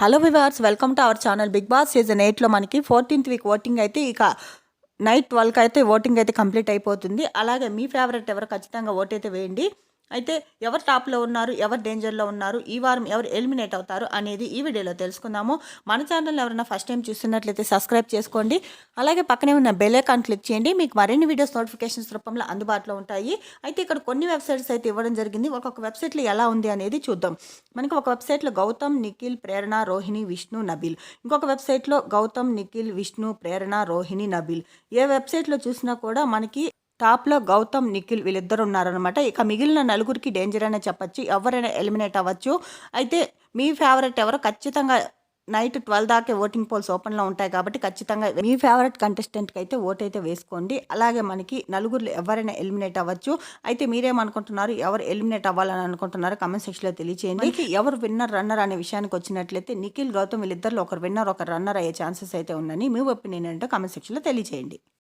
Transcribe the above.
Hello viewers, welcome to our channel. Bigg Boss season 8లో మనకి 14th week voting అయితే ఇక నైట్ 12కి అయితే ఓటింగ్ అయితే కంప్లీట్ అయిపోతుంది. అలాగే మీ ఫేవరెట్ ఎవరు ఖచ్చితంగా ఓటైతే వేయండి. అయితే ఎవరు టాప్లో ఉన్నారు, ఎవరు డేంజర్లో ఉన్నారు, ఈ వారం ఎవరు ఎలిమినేట్ అవుతారు అనేది ఈ వీడియోలో తెలుసుకుందాము. మన ఛానల్ ఎవరైనా ఫస్ట్ టైం చూస్తున్నట్లయితే సబ్స్క్రైబ్ చేసుకోండి. అలాగే పక్కనే ఉన్న బెల్ ఐకాన్ క్లిక్ చేయండి. మీకు మరిన్ని వీడియోస్ నోటిఫికేషన్స్ రూపంలో అందుబాటులో ఉంటాయి. అయితే ఇక్కడ కొన్ని వెబ్సైట్స్ అయితే ఇవ్వడం జరిగింది. ఒక్కొక్క వెబ్సైట్లో ఎలా ఉంది అనేది చూద్దాం. మనకి ఒక వెబ్సైట్లో గౌతమ్, నిఖిల్, ప్రేరణ, రోహిణి, విష్ణు, నబీల్. ఇంకొక వెబ్సైట్లో గౌతమ్, నిఖిల్, విష్ణు, ప్రేరణ, రోహిణి, నబీల్. ఏ వెబ్సైట్లో చూసినా కూడా మనకి టాప్లో గౌతమ్, నిఖిల్ వీళ్ళిద్దరు ఉన్నారనమాట. ఇక మిగిలిన నలుగురికి డేంజర్ అనే చెప్పచ్చు. ఎవరైనా ఎలిమినేట్ అవ్వచ్చు. అయితే మీ ఫేవరెట్ ఎవరో ఖచ్చితంగా నైట్ 12 దాకా ఓటింగ్ పోల్స్ ఓపెన్లో ఉంటాయి కాబట్టి ఖచ్చితంగా మీ ఫేవరెట్ కంటెస్టెంట్కి అయితే ఓట్ అయితే వేసుకోండి. అలాగే మనకి నలుగురు ఎవరైనా ఎలిమినేట్ అవ్వచ్చు. అయితే మీరేమనుకుంటున్నారు, ఎవరు ఎలిమినేట్ అవ్వాలని అనుకుంటున్నారు కమెంట్ సెక్షన్లో తెలియచేయండి. ఎవరు విన్నర్ రన్నర్ అనే విషయానికి వచ్చినట్లయితే నిఖిల్, గౌతమ్ వీళ్ళిద్దరిలో ఒకరు విన్నర్ ఒకరు రన్నర్ అయ్యే ఛాన్సెస్ అయితే ఉన్నాయి. మీ ఒపీనియన్ ఏంటో కమెంట్ సెక్షన్లో తెలియచేయండి.